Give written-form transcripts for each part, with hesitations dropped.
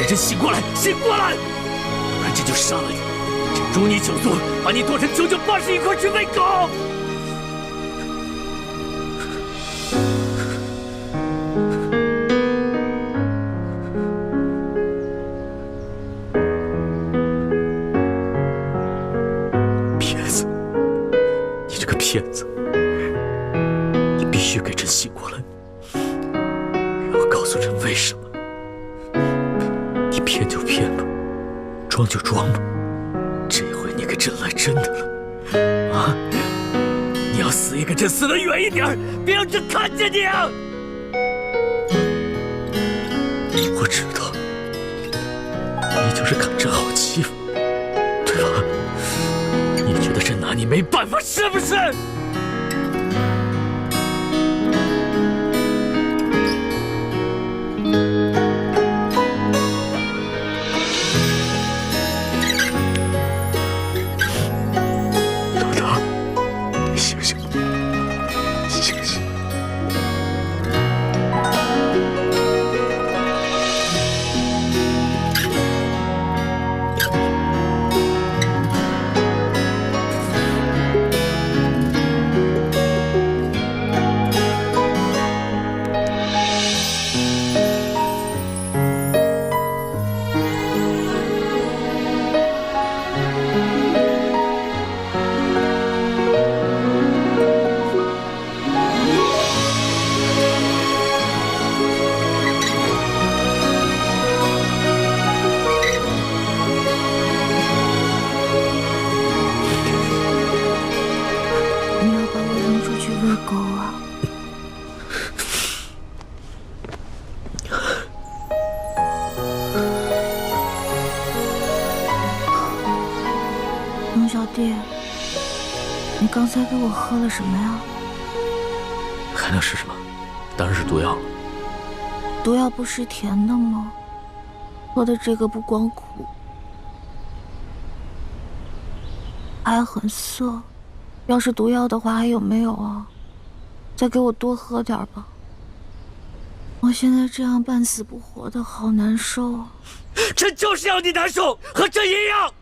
给朕醒过来，醒过来！不然朕就杀了你，朕诛你九族，把你剁成981块去喂狗！骗子！你这个骗子！你必须给朕醒过来，然后告诉朕为什么。 你骗就骗吧，装就装吧，这回你可真来真的了，啊！你要死也给朕死得远一点，别让朕看见你啊！我知道，你就是看朕好欺负，对吧？你觉得朕拿你没办法是不是？ 你刚才给我喝了什么呀？还能是什么？当然是毒药了。毒药不是甜的吗？喝的这个不光苦，还很涩。要是毒药的话，还有没有啊？再给我多喝点吧。我现在这样半死不活的，好难受啊！朕就是要你难受，和朕一样。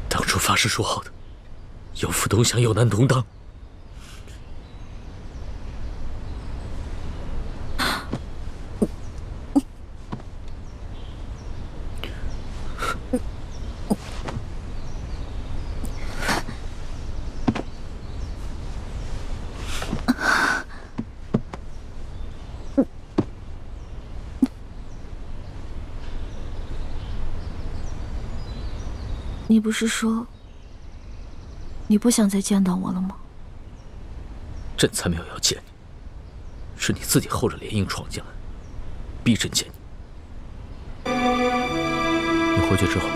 当初发誓说好的，有福同享，有难同当。你不是说你不想再见到我了吗？朕才没有要见你，是你自己厚着脸硬闯进来，逼朕见你。你回去之后，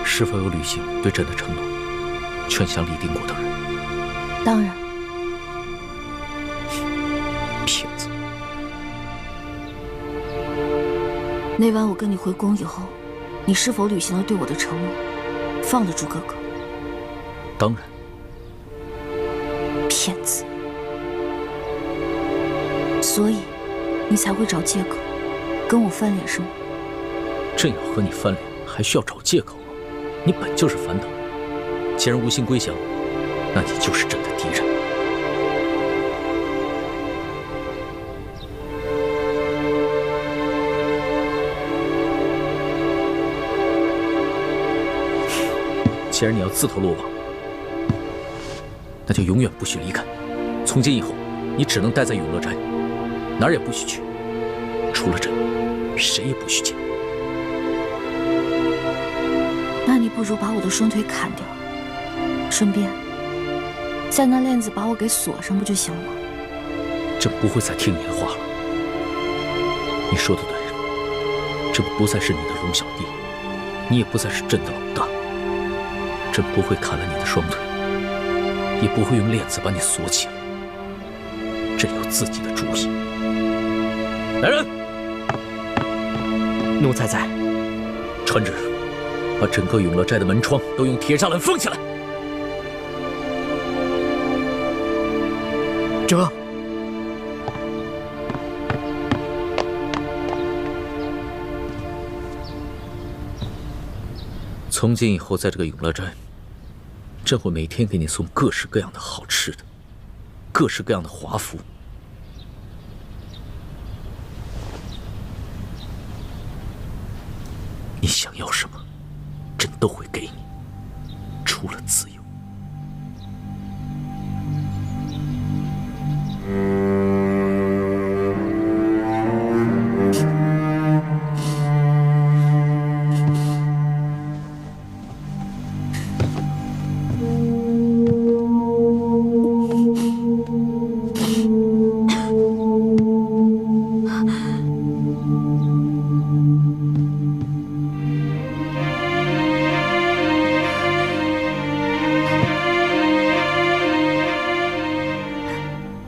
是否有履行对朕的承诺，劝降李定国等人？当然。骗子！那晚我跟你回宫以后。 你是否履行了对我的承诺，放得住哥哥？当然。骗子！所以，你才会找借口跟我翻脸是吗？朕要和你翻脸，还需要找借口吗？你本就是反党，既然无心归降，那你就是朕的敌人。 既然你要自投罗网，那就永远不许离开。从今以后，你只能待在永乐斋，哪儿也不许去，除了朕，谁也不许见。那你不如把我的双腿砍掉，顺便在那链子把我给锁上，不就行了吗？朕不会再听你的话了。你说的对，朕不再是你的龙小弟，你也不再是朕的老大。 朕不会砍了你的双腿，也不会用链子把你锁起来。朕有自己的主意。来人，奴才在。传旨，把整个永乐斋的门窗都用铁栅栏封起来。这。从今以后，在这个永乐斋，朕会每天给你送各式各样的好吃的，各式各样的华服。你想要什么，朕都会给你，除了自由。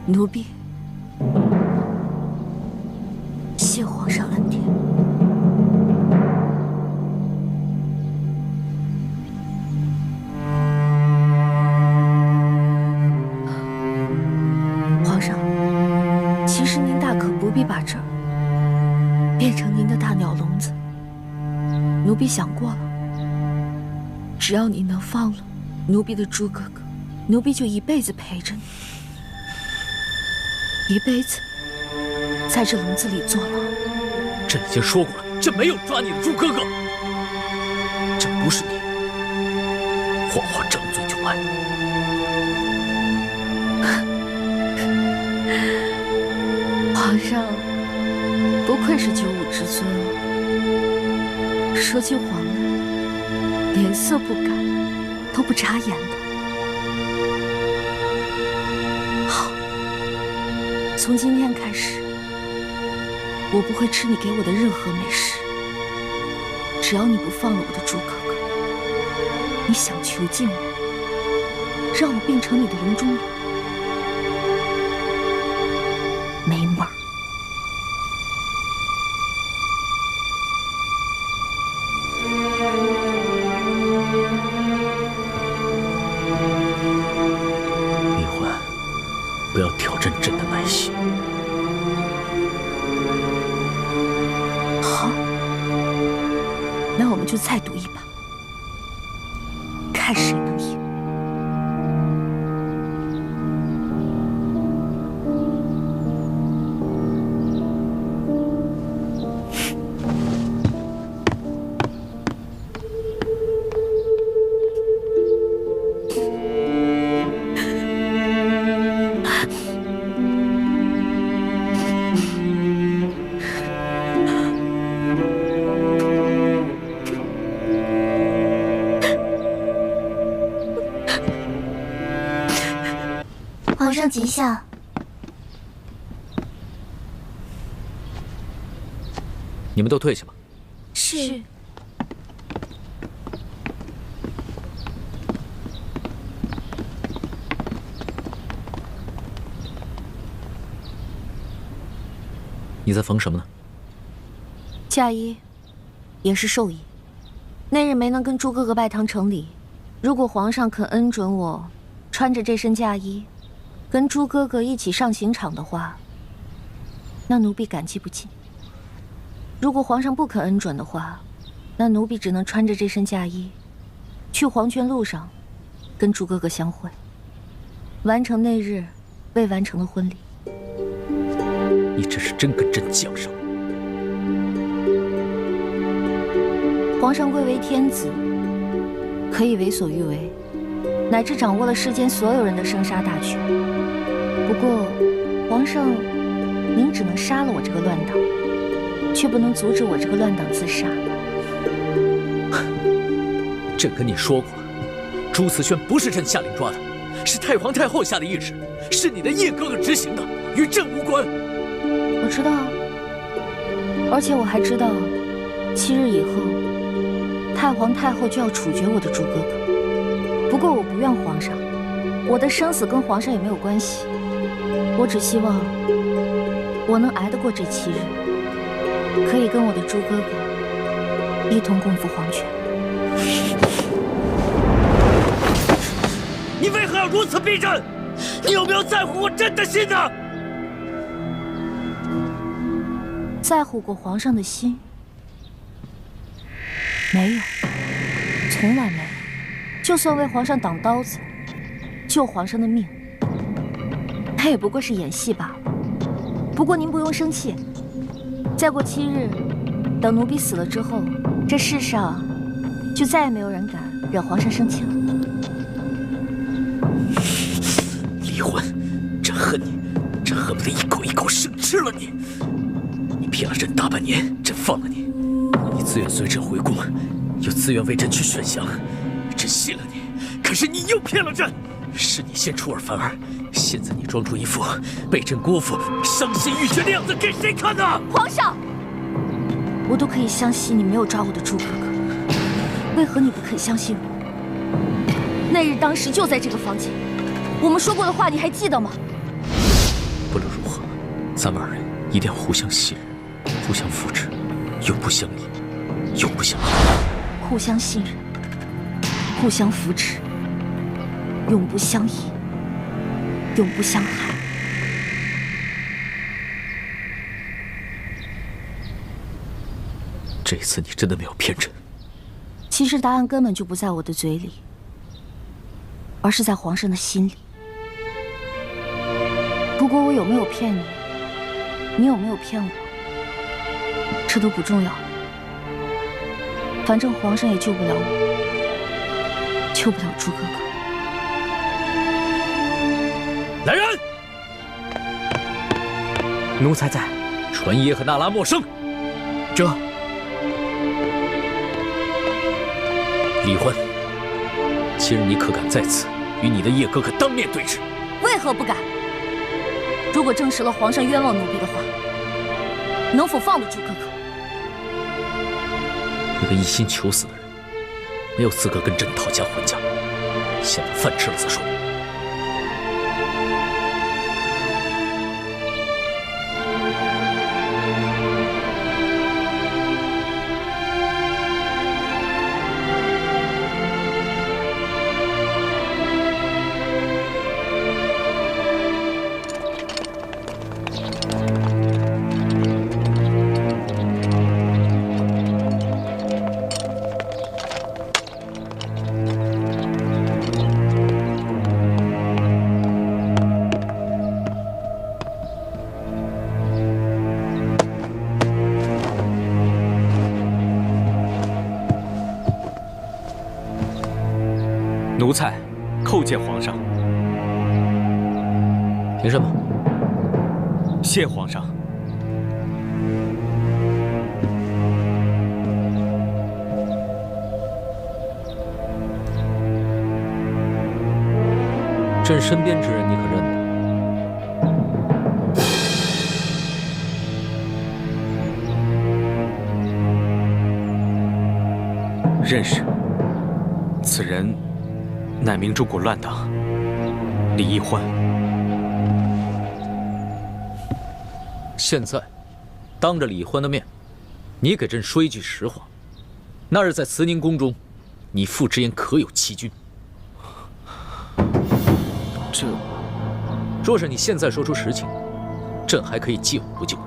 奴婢谢皇上恩典。皇上，其实您大可不必把这儿变成您的大鸟笼子。奴婢想过了，只要你能放了奴婢的猪哥哥，奴婢就一辈子陪着你。一辈子在这笼子里坐牢。朕已经说过了，朕没有抓你的猪哥哥。朕不是你，谎话张嘴就来。皇上不愧是95之尊啊，说起谎来脸色不改，都不眨眼的。从今天开始，我不会吃你给我的任何美食。只要你不放了我的猪哥哥，你想囚禁我，让我变成你的笼中鸟，没门儿！李焕，不要挑战朕的耐心。好，那我们就再赌一把，看谁能赢。皇上吉祥。你们都退下吧。是。你在缝什么呢？嫁衣，也是寿衣。那日没能跟朱哥哥拜堂成礼，如果皇上肯恩准我穿着这身嫁衣，跟朱哥哥一起上刑场的话，那奴婢感激不尽。如果皇上不肯恩准的话，那奴婢只能穿着这身嫁衣，去黄泉路上跟朱哥哥相会，完成那日未完成的婚礼。你这是真跟朕犟上了。皇上贵为天子，可以为所欲为，乃至掌握了世间所有人的生杀大权。不过，皇上，您只能杀了我这个乱党，却不能阻止我这个乱党自杀。朕跟你说过了，朱慈轩不是朕下令抓的，是太皇太后下的懿旨，是你的叶哥哥执行的，与朕无关。我知道，而且我还知道，7日以后，太皇太后就要处决我的朱哥哥。不过我不怨皇上，我的生死跟皇上也没有关系。我只希望我能挨得过这7日，可以跟我的朱哥哥一同共赴黄泉。你为何要如此逼朕？你有没有在乎过朕的心呢？在乎过皇上的心？没有，从来没有。就算为皇上挡刀子，救皇上的命，那也不过是演戏罢了。不过您不用生气，再过7日，等奴婢死了之后，这世上就再也没有人敢惹皇上生气了。离婚，朕恨你，朕恨不得一口一口生吃了你。你骗了朕大半年，朕放了你，你自愿随朕回宫，又自愿为朕去选降，朕信了你。可是你又骗了朕，是你先出尔反尔，现在你装出一副被朕辜负、伤心欲绝的样子给谁看呢？皇上，我都可以相信你没有抓我的朱哥哥，为何你不肯相信我？那日当时就在这个房间，我们说过的话你还记得吗？不论如何，咱们2人一定要互相信任，互相扶持，永不相依，永不相害。互相信任，互相扶持，永不相依，永不相害。这次你真的没有骗朕？其实答案根本就不在我的嘴里，而是在皇上的心里。不过我有没有骗你，你有没有骗我，这都不重要了。反正皇上也救不了我，救不了朱哥哥。来人！奴才在。传耶和那拉莫生。这。李欢，7日你可敢在此与你的叶哥哥当面对质？为何不敢？如果证实了皇上冤枉奴婢的话，能否放得住哥哥？一个一心求死的人，没有资格跟朕讨价还价。先把饭吃了再说。奴才叩见皇上。凭什么？谢皇上。朕身边之人，你可认得？认识。此人乃明中国乱党李易欢。现在，当着李欢的面，你给朕说一句实话：那日在慈宁宫中，你父之言可有欺君？这，若是你现在说出实情，朕还可以借我不救；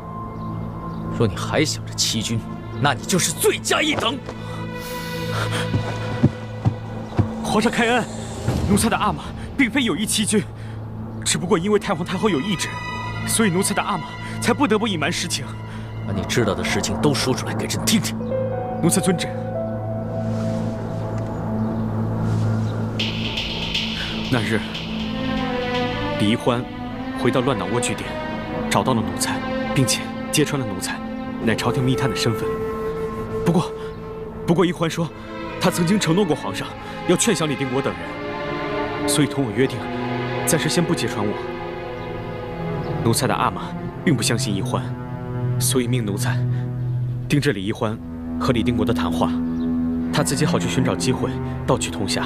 若你还想着欺君，那你就是罪加一等。皇上开恩，奴才的阿玛并非有意欺君，只不过因为太皇太后有懿旨，所以奴才的阿玛才不得不隐瞒实情。把你知道的事情都说出来给朕听听。奴才遵旨。那日，李易欢回到乱党蜗居点，找到了奴才，并且揭穿了奴才乃朝廷密探的身份。不过易欢说，他曾经承诺过皇上要劝降李定国等人，所以同我约定，暂时先不揭穿我。奴才的阿玛并不相信易欢，所以命奴才盯着李易欢和李定国的谈话，他自己好去寻找机会盗取铜匣。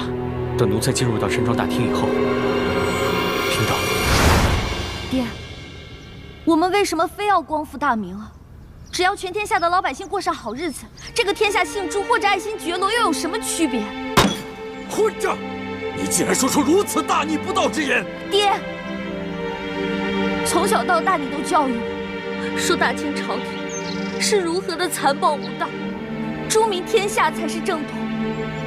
等奴才进入到山庄大厅以后，听到。爹，我们为什么非要光复大明啊？只要全天下的老百姓过上好日子，这个天下姓朱或者爱新觉罗又有什么区别？混账！你竟然说出如此大逆不道之言！爹，从小到大你都教育我，说大清朝廷是如何的残暴无道，朱明天下才是正统。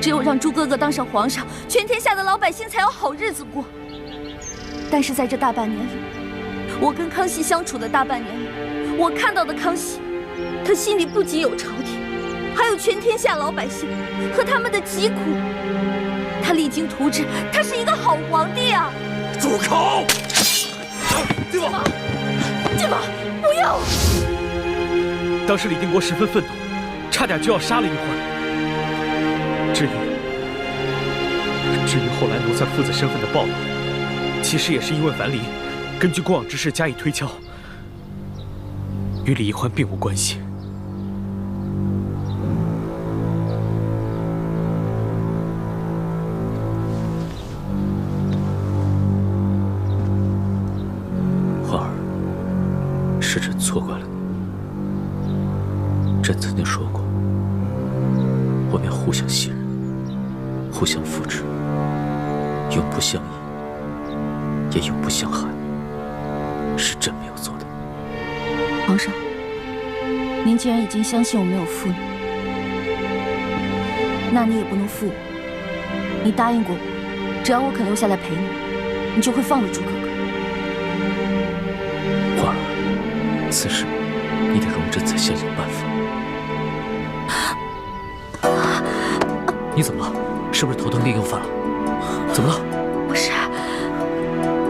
只有让朱哥哥当上皇上，全天下的老百姓才有好日子过。但是在这大半年里，我跟康熙相处的大半年里，我看到的康熙，他心里不仅有朝廷，还有全天下老百姓和他们的疾苦。他励精图治，他是一个好皇帝啊！住口！靖王，靖王，不要！当时李定国十分愤怒，差点就要杀了一欢。至于后来奴才父子身份的暴露，其实也是因为樊篱根据过往之事加以推敲，与李一欢并无关系。欢儿，是朕错怪了你。朕曾经说过，我们要互相信任，互相扶持，永不相依，也永不相害。是朕没有做的。皇上，您既然已经相信我没有负你，那你也不能负我。你答应过我，只要我肯留下来陪你，你就会放了朱哥哥。欢儿，此事你得容朕再想想办法。你怎么了？是不是头疼病又犯了？怎么了？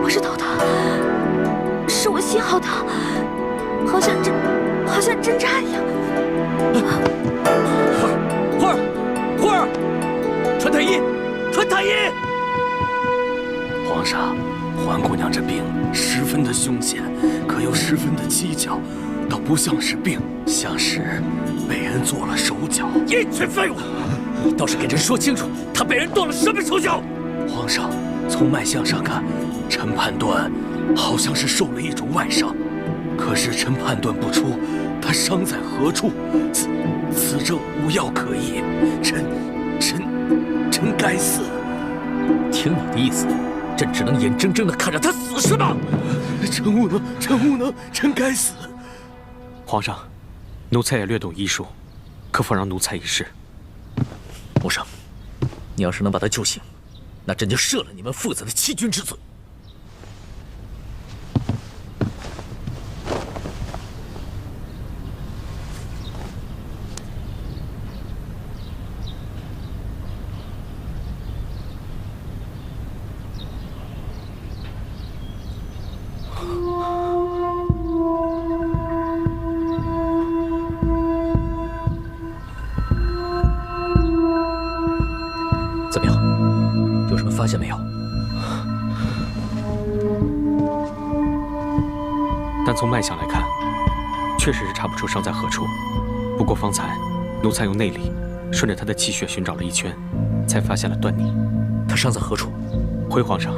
不是头疼，是我心好疼，好像针扎一样。欢儿，传太医，传太医！皇上，环姑娘这病十分的凶险，可又十分的蹊跷，倒不像是病，像是被人做了手脚。一群废物！你倒是给朕说清楚，他被人动了什么手脚？皇上，从脉象上看，臣判断好像是受了一种外伤，可是臣判断不出他伤在何处，此症无药可医，臣该死。听你的意思，朕只能眼睁睁地看着他死是吗？臣无能，臣该死。皇上，奴才也略懂医术，可否让奴才一试？穆生，你要是能把他救醒，那朕就赦了你们父子的欺君之罪。怎么样？有什么发现没有？但从脉象来看，确实是查不出伤在何处。不过方才奴才用内力顺着他的气血寻找了一圈，才发现了端倪。他伤在何处？回皇上，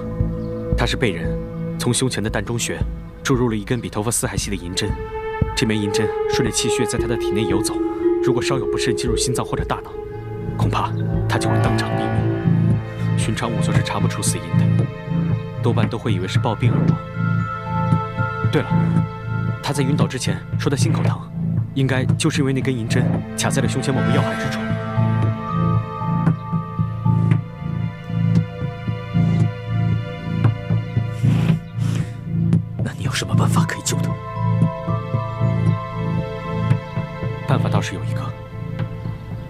他是被人从胸前的膻中穴注入了一根比头发丝还细的银针。这枚银针顺着气血在他的体内游走，如果稍有不慎进入心脏或者大脑，恐怕他就会当场毙命。寻常仵作是查不出死因的，多半都会以为是暴病而亡。对了，他在晕倒之前说他心口疼，应该就是因为那根银针卡在了胸前某个要害之处。那你有什么办法可以救他？办法倒是有一个，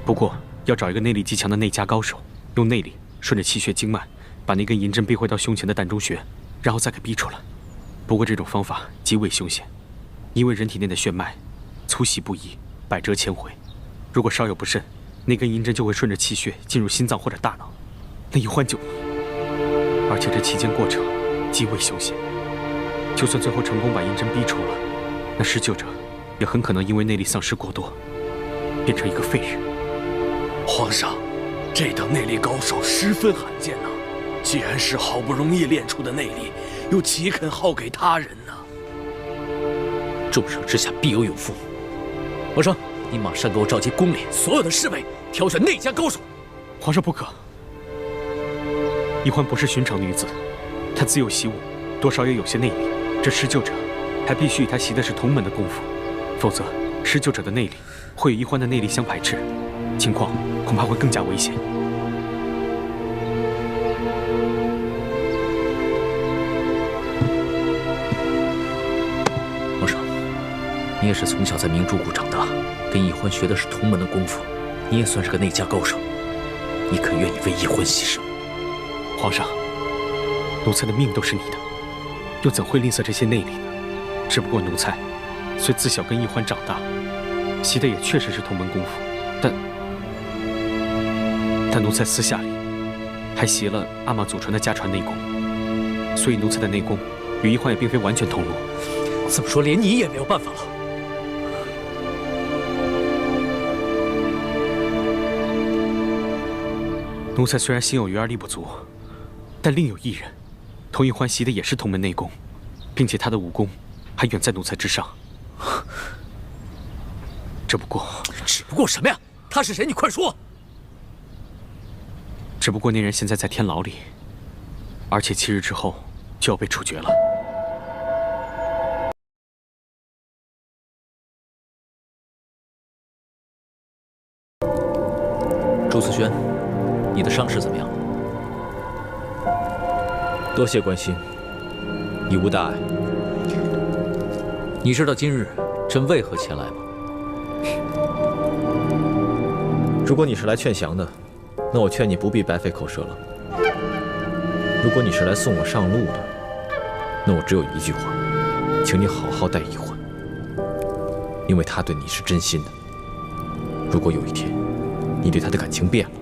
不过要找一个内力极强的内家高手，用内力顺着气血经脉，把那根银针逼回到胸前的膻中穴，然后再给逼出来。不过这种方法极为凶险，因为人体内的血脉粗细不一，百折千回。如果稍有不慎，那根银针就会顺着气血进入心脏或者大脑，那一欢就……而且这期间过程极为凶险。就算最后成功把银针逼出了，那施救者也很可能因为内力丧失过多，变成一个废人。皇上，这等内力高手十分罕见呐！既然是好不容易练出的内力，又岂肯耗给他人呢？重赏之下必有勇夫。皇上，你马上给我召集宫里所有的侍卫，挑选内家高手。皇上不可，一欢不是寻常女子，她自幼习武，多少也有些内力。这施救者还必须与她习的是同门的功夫，否则施救者的内力会与易欢的内力相排斥，情况恐怕会更加危险。皇上，你也是从小在明珠谷长大，跟易欢学的是同门的功夫，你也算是个内家高手，你可愿意为易欢牺牲？皇上，奴才的命都是你的，又怎会吝啬这些内力呢？只不过奴才虽自小跟易欢长大，习的也确实是同门功夫，但奴才私下里还习了阿玛祖传的家传内功，所以奴才的内功与易欢也并非完全同路。这么说，连你也没有办法了。奴才虽然心有余而力不足，但另有一人，同易欢习的也是同门内功，并且他的武功还远在奴才之上。只不过什么呀？他是谁？你快说！只不过那人现在在天牢里，而且7日之后就要被处决了。朱思轩，你的伤势怎么样了？多谢关心，已无大碍。你知道今日朕为何前来吗？如果你是来劝降的，那我劝你不必白费口舌了。如果你是来送我上路的，那我只有一句话，请你好好待易欢，因为他对你是真心的。如果有一天你对他的感情变了，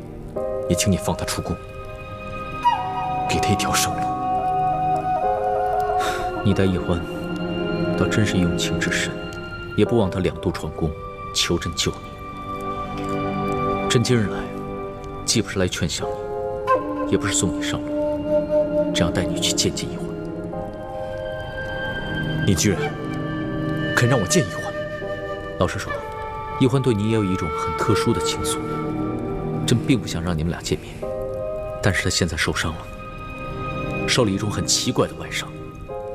也请你放他出宫，给他一条生路。你待易欢，倒真是用情至深，也不忘他2度闯宫，求朕救你。朕今日来，既不是来劝降你，也不是送你上路，只要带你去见见易欢。你居然肯让我见易欢？老实说，易欢对你也有一种很特殊的情愫。朕并不想让你们俩见面，但是他现在受伤了，受了一种很奇怪的外伤，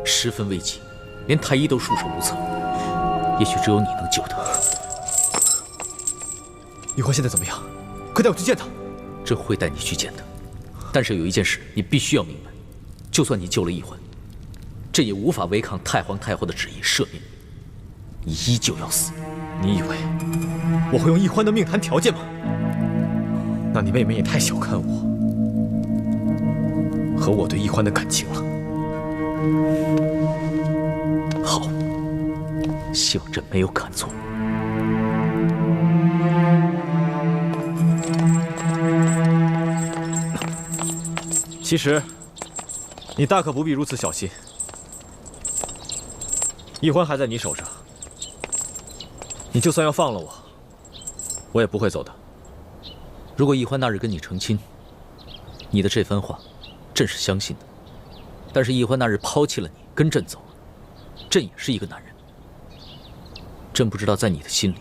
十分危急，连太医都束手无策。也许只有你能救他。易欢现在怎么样？快带我去见他。朕会带你去见他，但是有一件事你必须要明白：就算你救了易欢，朕也无法违抗太皇太后的旨意赦免你，你依旧要死。你以为我会用易欢的命谈条件吗？那你妹妹也太小看我和我对易欢的感情了。好，希望朕没有看错。其实，你大可不必如此小心。易欢还在你手上，你就算要放了我，我也不会走的。如果易欢那日跟你成亲，你的这番话，朕是相信的。但是易欢那日抛弃了你，跟朕走了，朕也是一个男人。朕不知道在你的心里，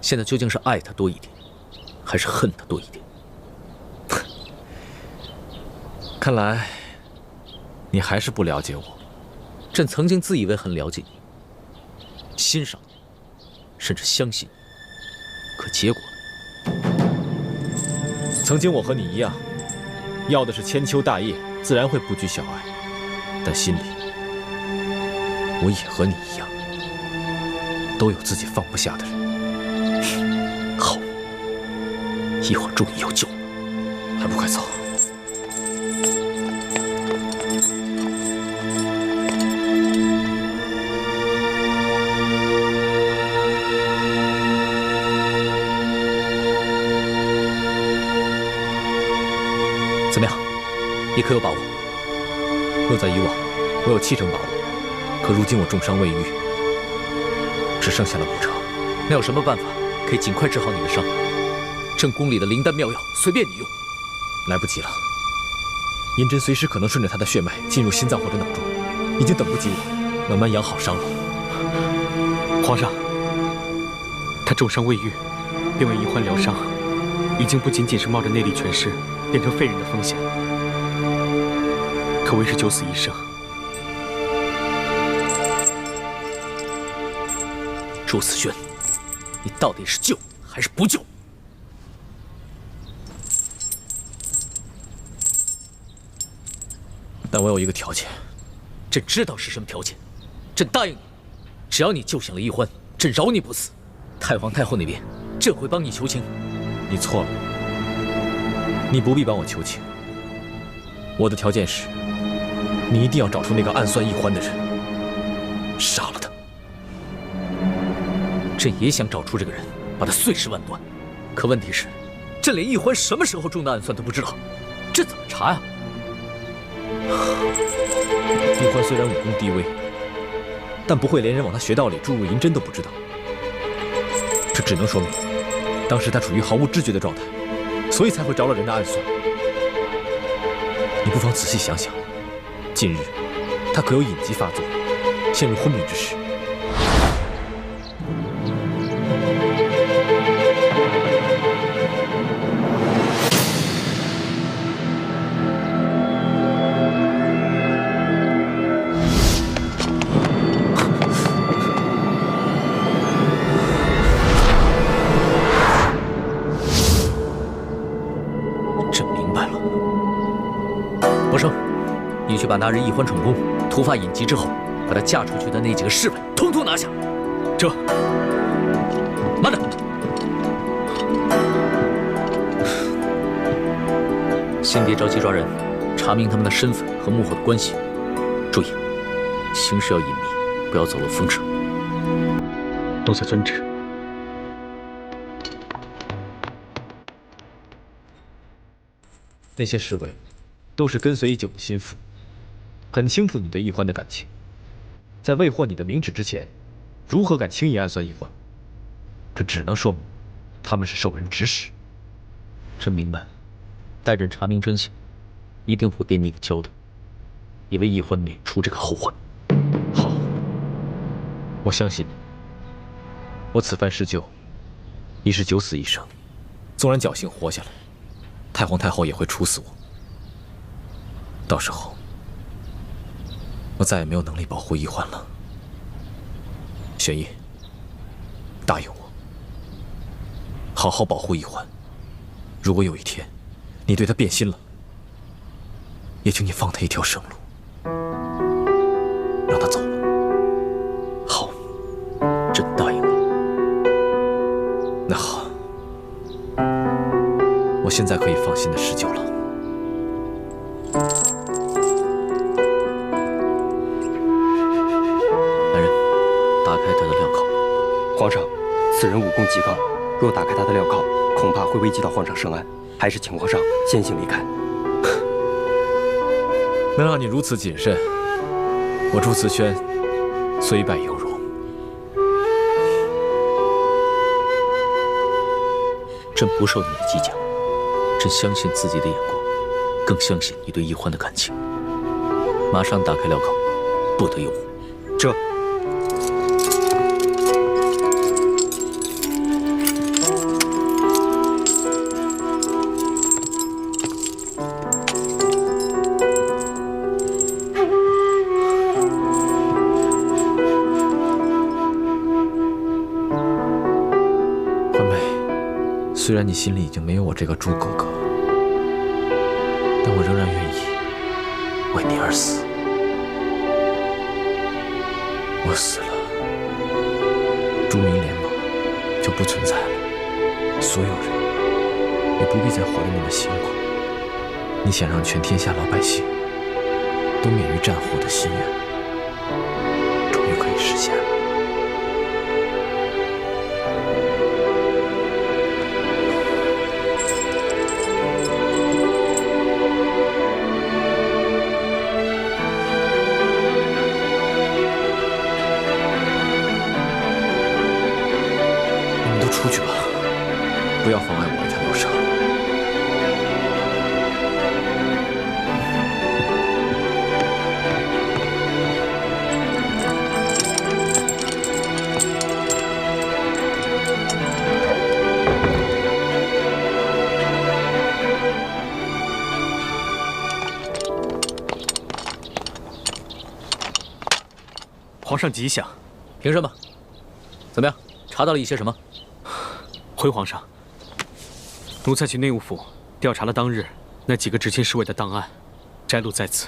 现在究竟是爱他多一点，还是恨他多一点。看来，你还是不了解我。朕曾经自以为很了解你，欣赏你，甚至相信你，可结果呢？曾经我和你一样，要的是千秋大业，自然会不拘小爱。但心里，我也和你一样，都有自己放不下的人。好，易欢终于有救了，还不快走！怎么样？你可有把握？若在以往，我有7成把握，可如今我重伤未愈，只剩下了5成。那有什么办法可以尽快治好你的伤？朕宫里的灵丹妙药随便你用。来不及了，银针随时可能顺着他的血脉进入心脏或者脑中，已经等不及我慢慢养好伤了。皇上，他重伤未愈，便为易欢疗伤，已经不仅仅是冒着内力全失变成废人的风险，可谓是九死一生。朱思轩，你到底是救还是不救？但我有一个条件。朕知道是什么条件，朕答应你，只要你救醒了易欢，朕饶你不死。太皇太后那边，朕会帮你求情。你错了，你不必帮我求情。我的条件是，你一定要找出那个暗算易欢的人，杀了他。朕也想找出这个人，把他碎尸万段。可问题是，朕连易欢什么时候中的暗算都不知道，这怎么查呀？易欢虽然武功低微，但不会连人往他穴道里注入银针都不知道。这只能说明，当时他处于毫无知觉的状态，所以才会着了人的暗算。你不妨仔细想想，近日他可有隐疾发作，陷入昏迷之时。把拿人易欢宠宫突发隐疾之后，把她嫁出去的那几个侍卫统统拿下。这，慢着，先别着急抓人，查明他们的身份和幕后的关系。注意，行事要隐秘，不要走漏风声。奴才遵旨。那些侍卫都是跟随已久的心腹。很清楚你对易欢的感情，在未获你的明旨之前，如何敢轻易暗算易欢？这只能说明他们是受人指使。朕明白，待朕查明真相，一定会给你一个交代，也为易欢免除这个后患。好，我相信你。我此番施救，已是九死一生，纵然侥幸活下来，太皇太后也会处死我。到时候，我再也没有能力保护易欢了。玄烨，答应我，好好保护易欢。如果有一天你对他变心了，也请你放他一条生路，让他走了。好，朕答应你。那好，我现在可以放心的施救了。皇上，此人武功极高，若打开他的镣铐，恐怕会危及到皇上圣安，还是请皇上先行离开。能让你如此谨慎，我朱慈轩虽败犹荣。朕不受你的计较，朕相信自己的眼光，更相信你对易欢的感情。马上打开镣铐，不得有误。这。虽然你心里已经没有我这个朱哥哥，但我仍然愿意为你而死。我死了，朱明联盟就不存在了，所有人也不必再活得那么辛苦。你想让全天下老百姓都免于战祸的心愿，终于可以实现了。出去吧，不要妨碍我为他疗伤。皇上吉祥。凭什么？怎么样？查到了一些什么？回皇上，奴才去内务府调查了当日那几个执勤侍卫的档案，摘录在此。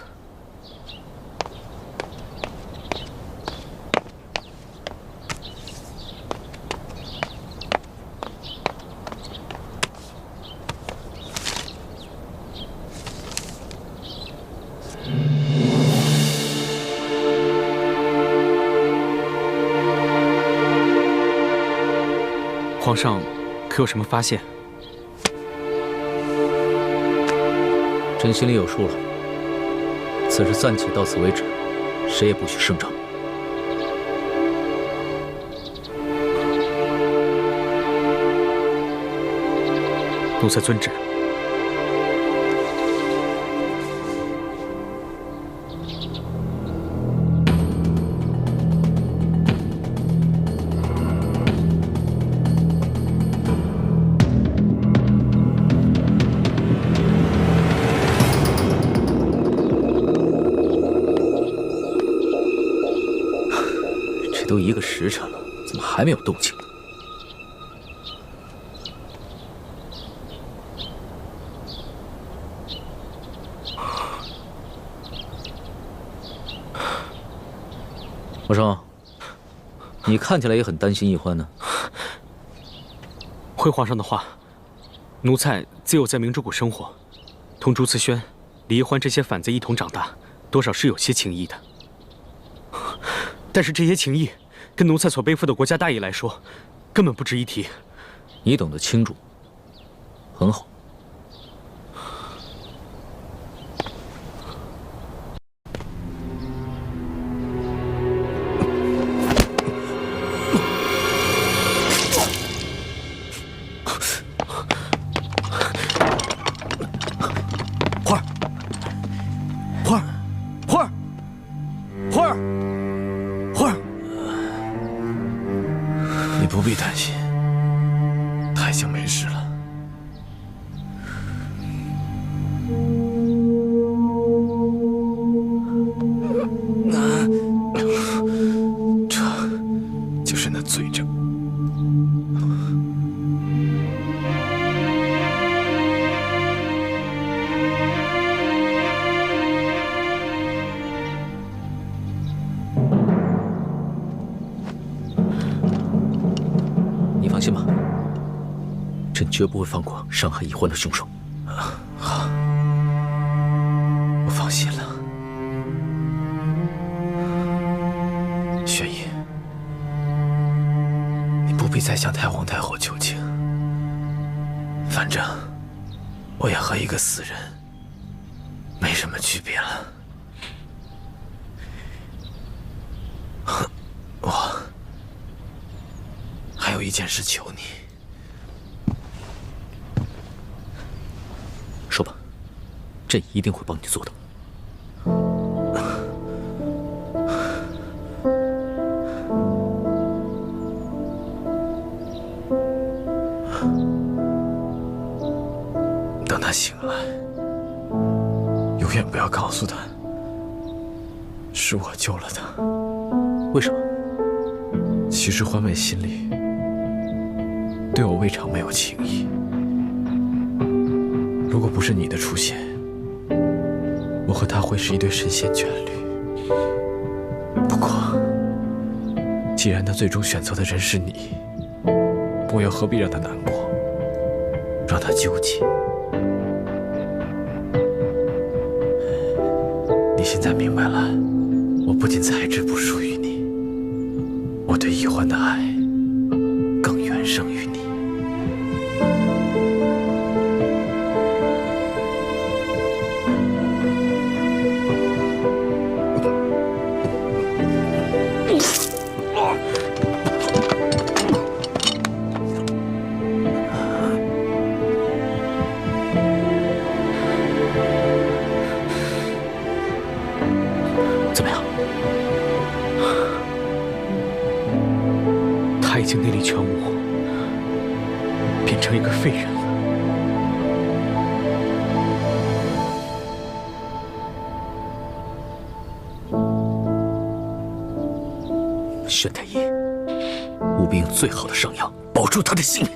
皇上，可有什么发现？朕心里有数了。此事暂且到此为止，谁也不许声张。奴才遵旨。都1个时辰了，怎么还没有动静？皇上，你看起来也很担心奕欢呢。回皇上的话，奴才自幼在明珠谷生活，同朱慈轩、李奕欢这些反贼一同长大，多少是有些情谊的。但是这些情谊，跟奴才所背负的国家大义来说，根本不值一提。你懂得轻重，很好。不必担心，他已经没事了。这就是那罪证。放心吧，朕绝不会放过伤害奕欢的凶手。好，我放心了。玄烨，你不必再向太皇太后求情。反正我也和一个死人没什么区别了。我还有一件事求你。说吧，朕一定会帮你做的。等他醒来，永远不要告诉他，是我救了他。为什么？其实欢美心里对我未尝没有情意。如果不是你的出现，我和他会是一对神仙眷侣。不过，既然他最终选择的人是你，我又何必让他难过，让他纠结？你现在明白了，我不仅才智不输于你，我对奕欢的爱更远胜于你。怎么样？他已经内力全无，变成一个废人了。宣太医，务必用最好的伤药保住他的性命。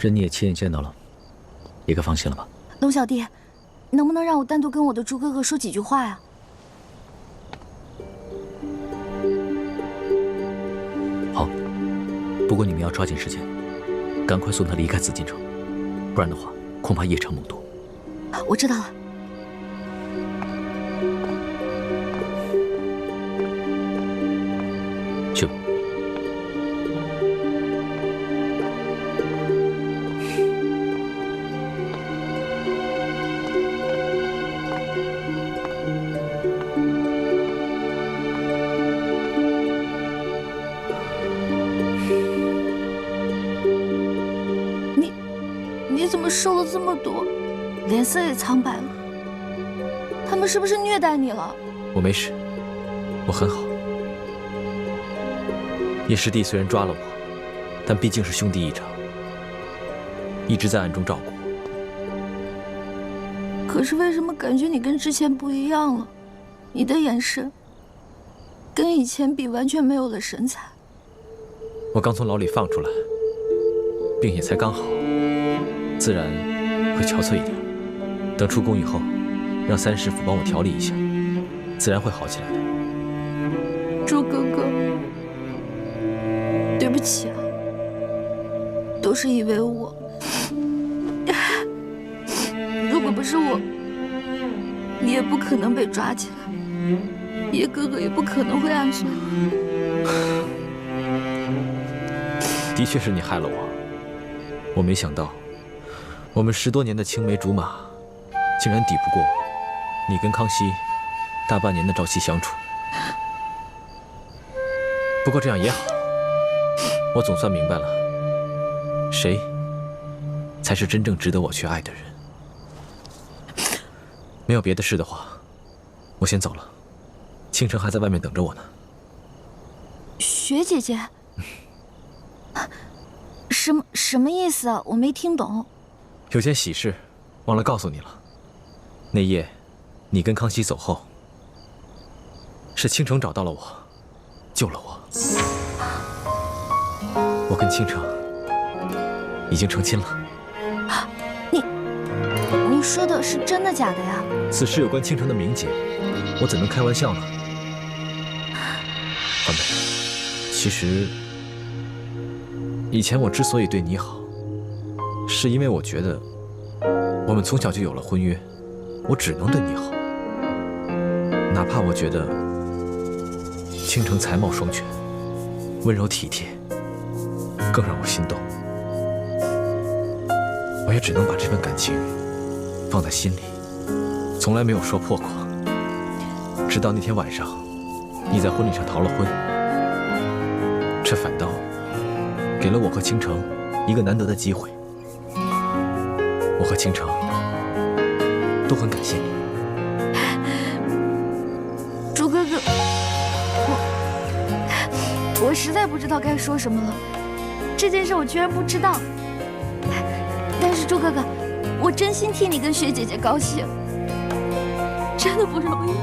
人你也亲眼见到了，也该放心了吧？龙小弟，能不能让我单独跟我的猪哥哥说几句话呀？好，不过你们要抓紧时间，赶快送他离开紫禁城，不然的话，恐怕夜长梦多。我知道了。去吧。你怎么瘦了这么多，脸色也苍白了？他们是不是虐待你了？我没事，我很好。叶师弟虽然抓了我，但毕竟是兄弟一场，一直在暗中照顾我。可是为什么感觉你跟之前不一样了？你的眼神跟以前比完全没有了神采。我刚从牢里放出来，病也才刚好，自然会憔悴一点。等出宫以后，让三师傅帮我调理一下，自然会好起来的。猪哥哥，对不起啊，都是因为我。如果不是我，你也不可能被抓起来，叶哥哥也不可能会暗算。的确是你害了我，我没想到，我们10多年的青梅竹马，竟然抵不过你跟康熙大半年的朝夕相处。不过这样也好，我总算明白了，谁才是真正值得我去爱的人。没有别的事的话，我先走了。倾城还在外面等着我呢。雪姐姐，什么意思啊？我没听懂。有件喜事，忘了告诉你了。那夜，你跟康熙走后，是倾城找到了我，救了我。我跟倾城已经成亲了。你说的是真的假的呀？此事有关倾城的名节，我怎能开玩笑呢？环北，其实以前我之所以对你好，是因为我觉得我们从小就有了婚约，我只能对你好，哪怕我觉得倾城才貌双全，温柔体贴，更让我心动，我也只能把这份感情放在心里，从来没有说破过。直到那天晚上，你在婚礼上逃了婚，这反倒给了我和倾城一个难得的机会。我和倾城都很感谢你。猪哥哥，我实在不知道该说什么了。这件事我居然不知道，但是猪哥哥，我真心替你跟雪姐姐高兴，真的不容易，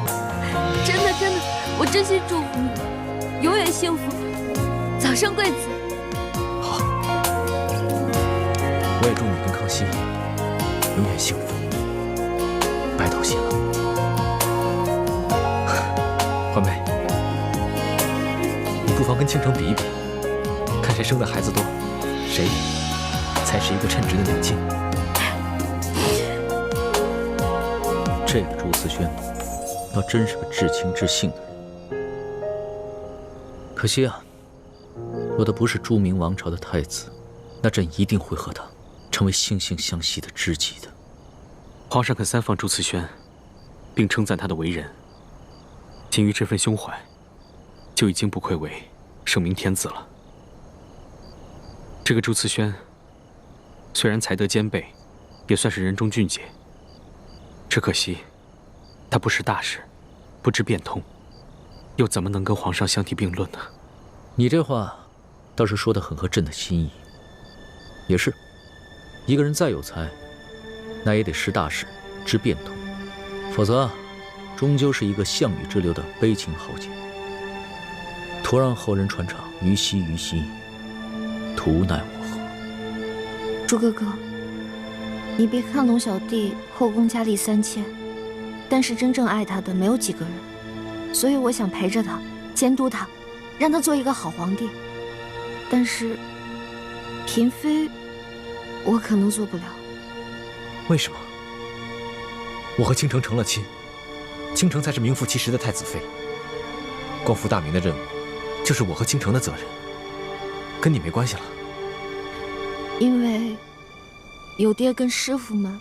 真的，我真心祝福你，永远幸福，早生贵子。好，我也祝你跟康熙永远幸福，白头偕老。环梅，你不妨跟倾城比一比，看谁生的孩子多，谁才是一个称职的娘亲。这个朱思轩，倒真是个至情至性的人。可惜啊，若他不是朱明王朝的太子，那朕一定会和他成为惺惺相惜的知己的。皇上肯三放朱慈轩，并称赞他的为人，仅于这份胸怀，就已经不愧为圣明天子了。这个朱慈轩，虽然才德兼备，也算是人中俊杰。只可惜，他不识大事，不知变通，又怎么能跟皇上相提并论呢？你这话倒是说得很合朕的心意。也是，一个人再有才，那也得识大事，知变通，否则终究是一个项羽之流的悲情豪杰。徒让后人传唱于兮于兮，图奈我何？朱哥哥，你别看龙小弟后宫佳丽3000，但是真正爱他的没有几个人，所以我想陪着他，监督他，让他做一个好皇帝。但是嫔妃，我可能做不了。为什么？我和倾城成了亲，倾城才是名副其实的太子妃。光复大明的任务，就是我和倾城的责任，跟你没关系了。因为有爹跟师傅们，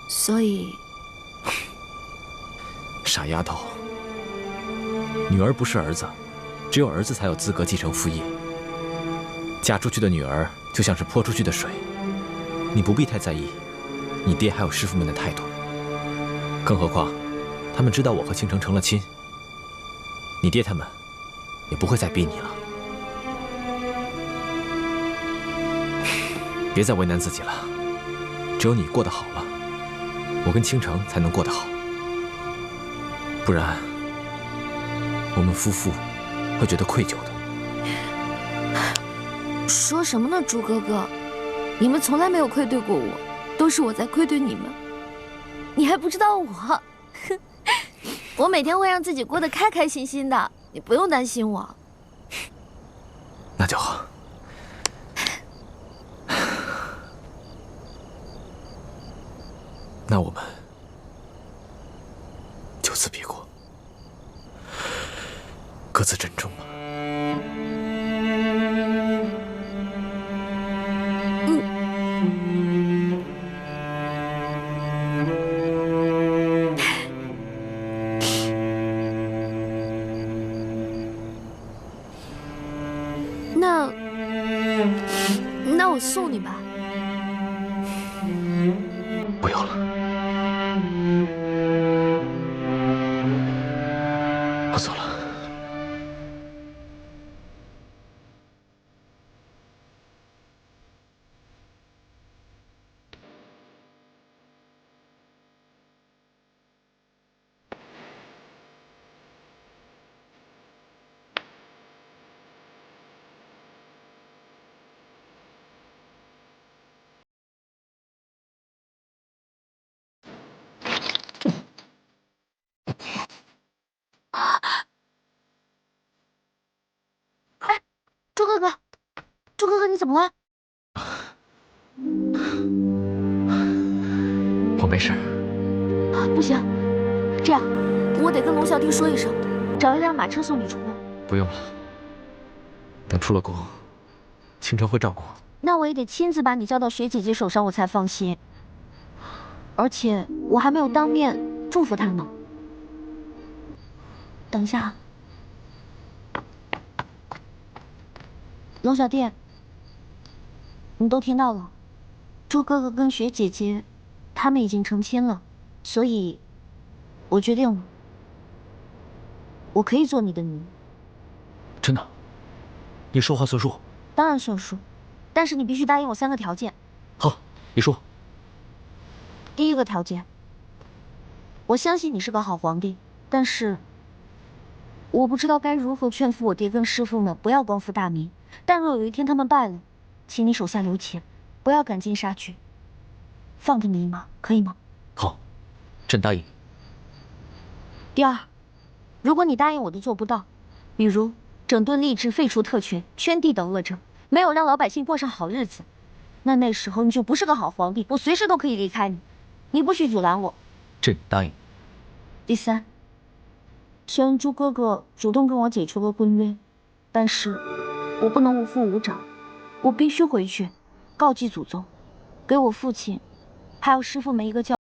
所以……傻丫头，女儿不是儿子，只有儿子才有资格继承父业。嫁出去的女儿就像是泼出去的水，你不必太在意你爹还有师傅们的态度。更何况，他们知道我和倾城成了亲，你爹他们也不会再逼你了。别再为难自己了，只有你过得好了，我跟倾城才能过得好。不然，我们夫妇会觉得愧疚的。说什么呢，朱哥哥？你们从来没有愧对过我，都是我在愧对你们。你还不知道我？哼，我每天会让自己过得开开心心的，你不用担心我。那就好。那我们就此别过，各自珍重吧。那我送你吧。不用了，我走了。朱哥哥，朱哥哥，你怎么了？我没事。不行，这样，我得跟龙小弟说一声，找一辆马车送你出门。不用了，等出了宫，倾城会照顾我。那我也得亲自把你交到雪姐姐手上，我才放心。而且我还没有当面祝福她呢。等一下啊。龙小弟，你都听到了，朱哥哥跟雪姐姐，他们已经成亲了，所以，我决定了，我可以做你的女人。真的？你说话算数？当然算数，但是你必须答应我3个条件。好，你说。第一个条件，我相信你是个好皇帝，但是，我不知道该如何劝服我爹跟师傅们不要光复大明。但若有一天他们败了，请你手下留情，不要赶尽杀绝，放着你一马，可以吗？好，朕答应。第二，如果你答应我的做不到，比如整顿吏治、废除特权、圈地等恶政，没有让老百姓过上好日子，那时候你就不是个好皇帝，我随时都可以离开你，你不许阻拦我。朕答应。第三，虽然朱哥哥主动跟我解除了婚约，但是我不能无父无长，我必须回去告祭祖宗，给我父亲还有师傅们一个教。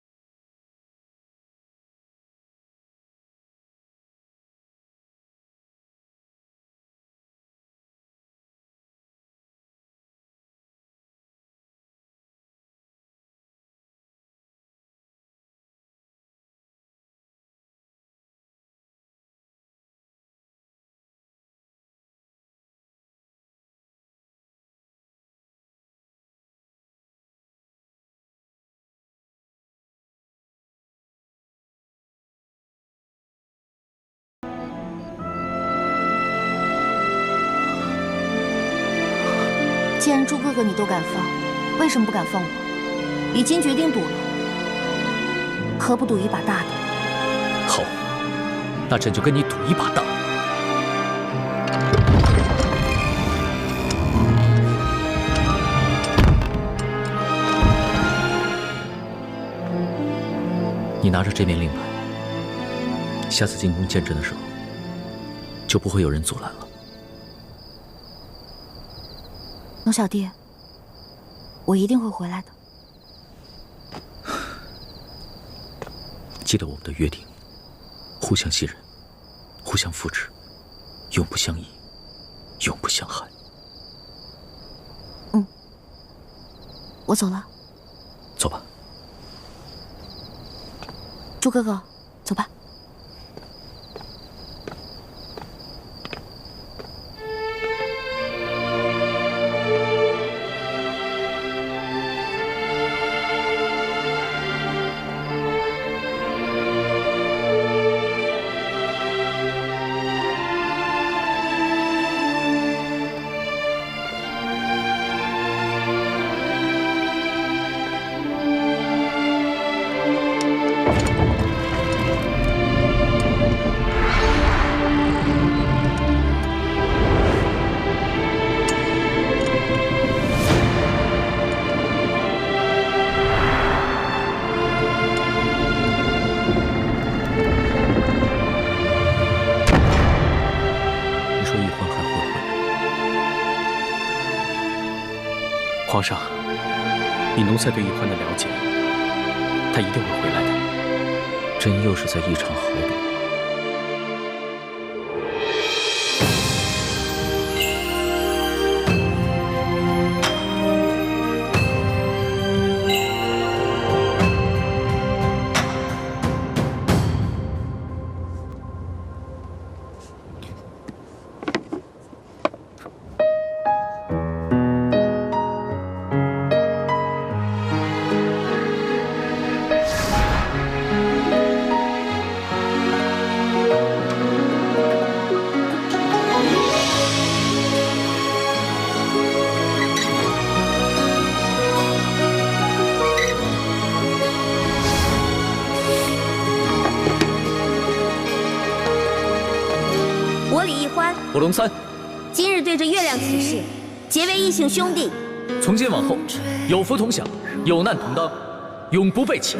既然朱哥哥你都敢放，为什么不敢放我？已经决定赌了，何不赌一把大的？好，那朕就跟你赌一把大的。你拿着这面令牌，下次进宫见朕的时候，就不会有人阻拦了。龙小弟，我一定会回来的。记得我们的约定，互相信任，互相扶持，永不相疑，永不相害。嗯，我走了。走吧。朱哥哥，走吧。皇上，以奴才对奕欢的了解，他一定会回来的。朕又是在一场豪赌。我龙三，今日对着月亮起誓，结为异姓兄弟。从今往后，有福同享，有难同当，永不背弃。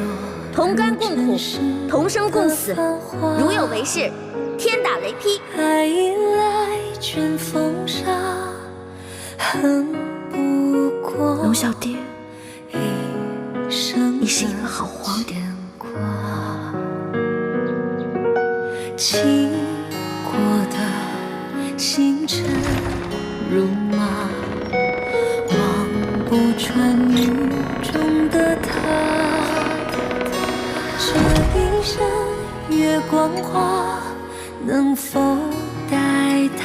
同甘共苦，同生共死。如有违誓，天打雷劈。爱已来，卷风沙，恨不过。龙小弟，你是一个好皇帝。倾国的星辰如马，望不穿雨中的他。这一生月光花，能否带他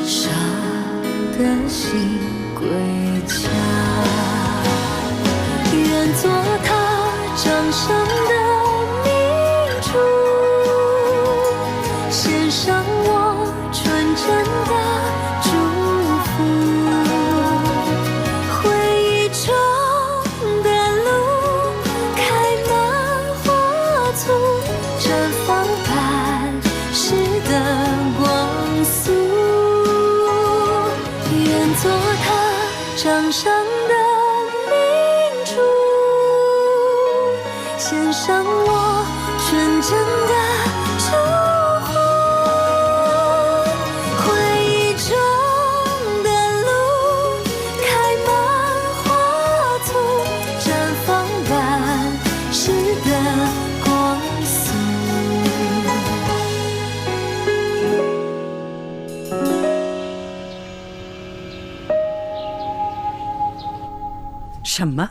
杀得心归家？愿做他掌上的明珠，献上我纯真的祝福。回忆中的路，开满花簇，绽放半世的光速。愿做他掌上的明珠，献上我纯真的祝福。回忆中的路，开满花簇，绽放半世的光速。什么？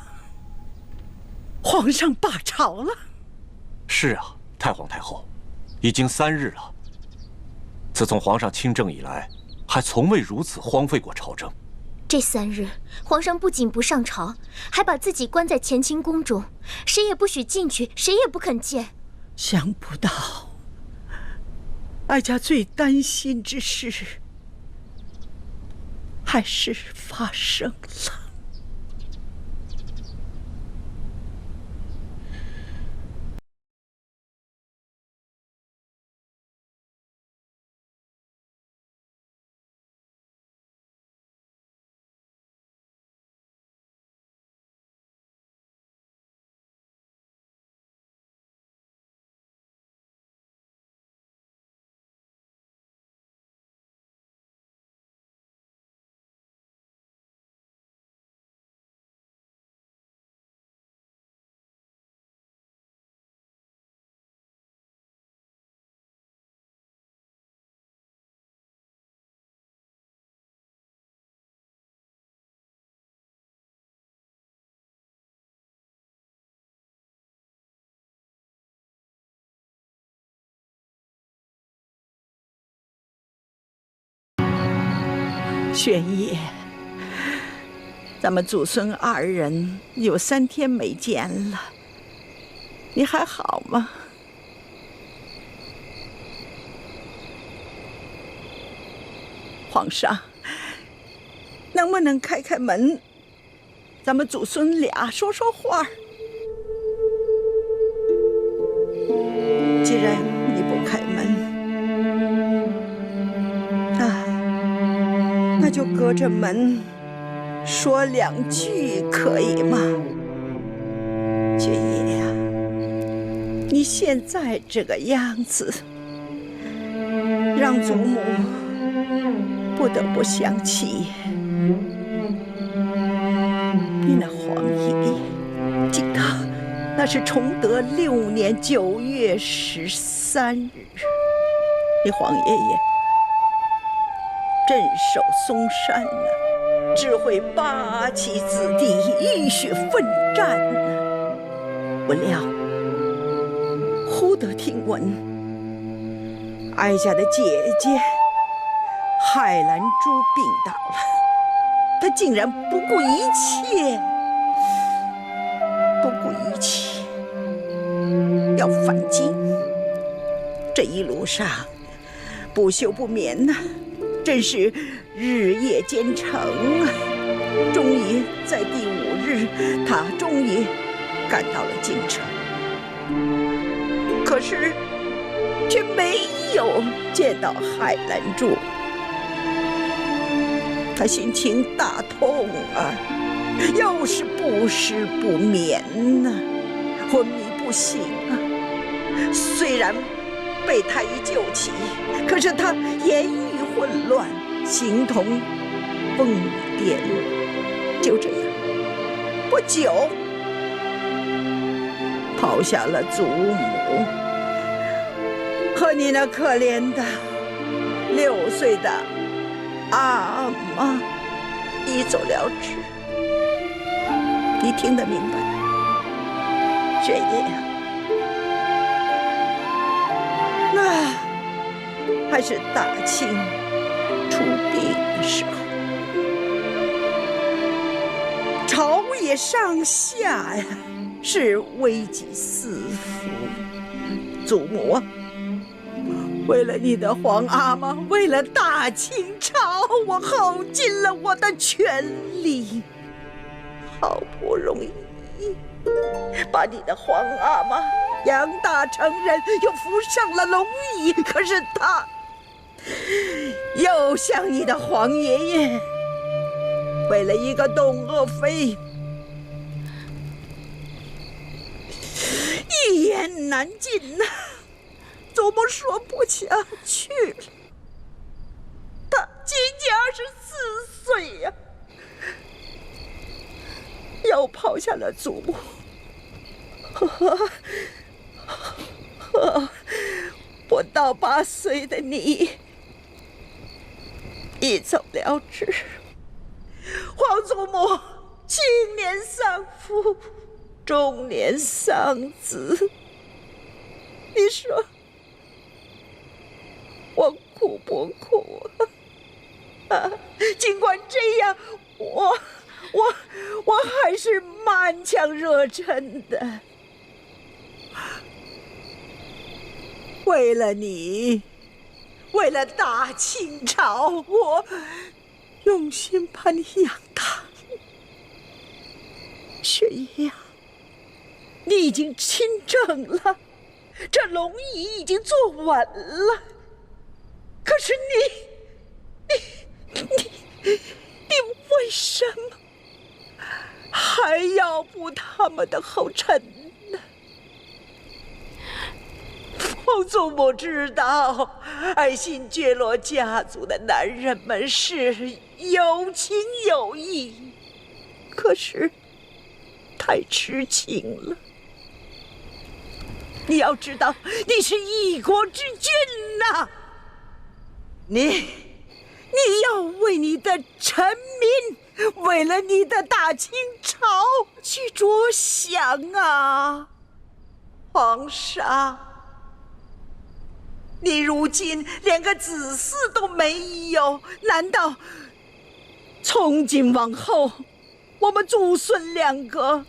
皇上罢朝了？是啊，太皇太后，已经3日了。自从皇上亲政以来，还从未如此荒废过朝政。这3日，皇上不仅不上朝，还把自己关在乾清宫中，谁也不许进去，谁也不肯见。想不到，哀家最担心之事，还是发生了。玄烨，咱们祖孙二人有3天没见了，你还好吗？皇上，能不能开开门，咱们祖孙俩说说话？既然你不开门，那就隔着门说2句，可以吗？玄烨呀，你现在这个样子，让祖母不得不想起你那皇爷爷。记得那是崇德6年9月13日，你皇爷爷镇守嵩山呢，指挥8旗子弟浴血奋战呢。不料忽得听闻，哀家的姐姐海兰珠病倒了，她竟然不顾一切要返京。这一路上不休不眠呐，真是日夜兼程啊！终于在第5日，他终于赶到了京城，可是却没有见到海兰珠。他心情大痛啊，又是不食不眠呐，昏迷不醒啊。虽然被太医救起，可是他言语混乱，形同疯癫。就这样，不久抛下了祖母和你那可怜的6岁的阿妈一走了之。你听得明白？玄烨呀，那还是大清出兵的时候，朝野上下呀是危机四伏。祖母啊，为了你的皇阿玛，为了大清朝，我耗尽了我的全力，好不容易把你的皇阿玛养大成人，又扶上了龙椅，可是他又像你的皇爷爷，为了一个董鄂妃，一言难尽呐。祖母说不下去了，他仅仅24岁呀，又抛下了祖母和不到8岁的你一走了之。皇祖母青年丧父，中年丧子，你说我苦不苦啊？尽管这样，我还是满腔热忱的，为了你，为了大清朝，我用心把你养大。玄烨呀，你已经亲政了，这龙椅已经坐稳了，可是你为什么还要步他们的后尘呢？皇祖母知道，爱新觉罗家族的男人们是有情有义，可是太痴情了。你要知道，你是一国之君呐，你要为你的臣民，为了你的大清朝去着想啊，皇上。你如今连个子嗣都没有，难道从今往后，我们祖孙两个，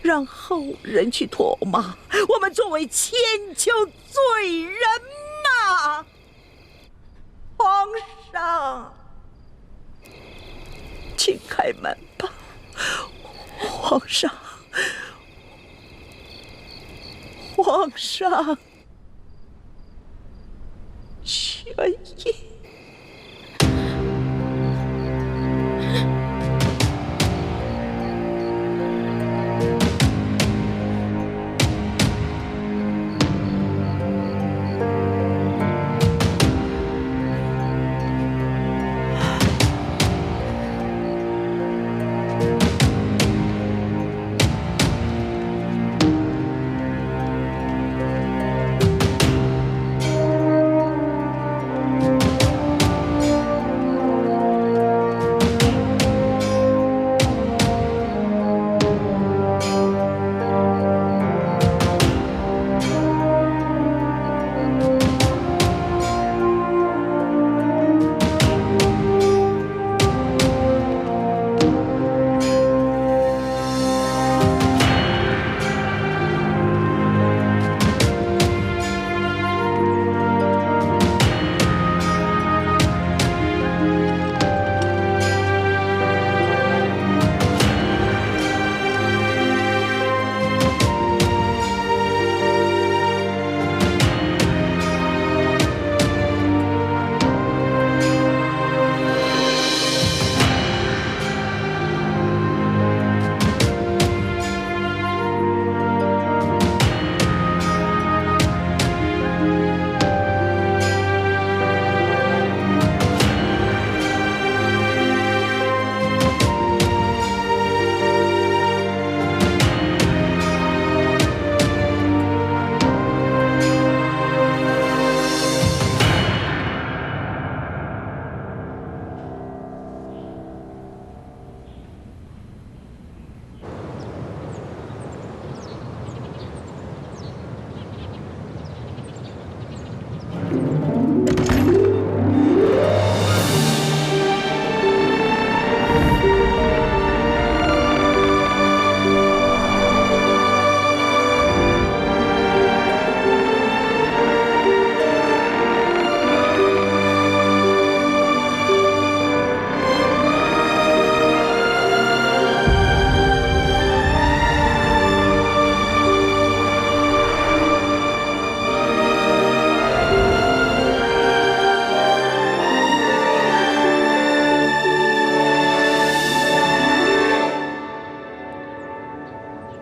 让后人去唾骂我们作为千秋罪人呐！皇上，请开门吧，皇上，皇上，宣爷。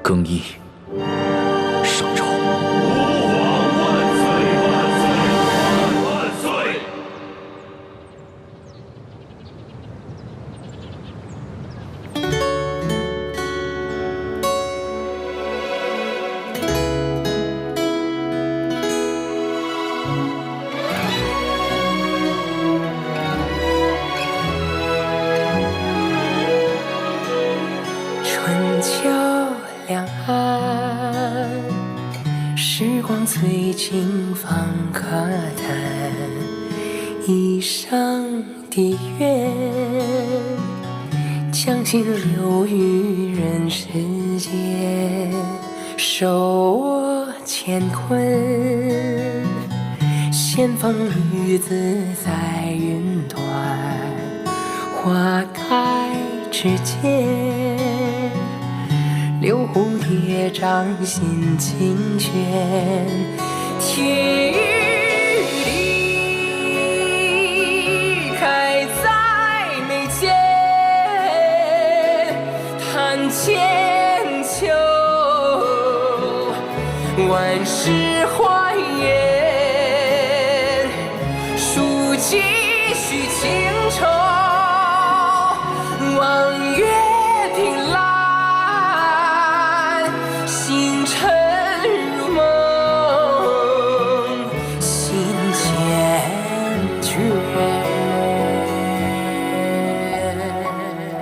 更衣，上朝。吾皇万岁万岁万岁！春秋两岸，时光催尽方可叹。一生的愿，将心留于人世间。手握乾坤，仙风女子在云端。花开之间，留蝴蝶掌心清泉。天与地开在眉间，弹千秋，万世怀言，书几许情愁。望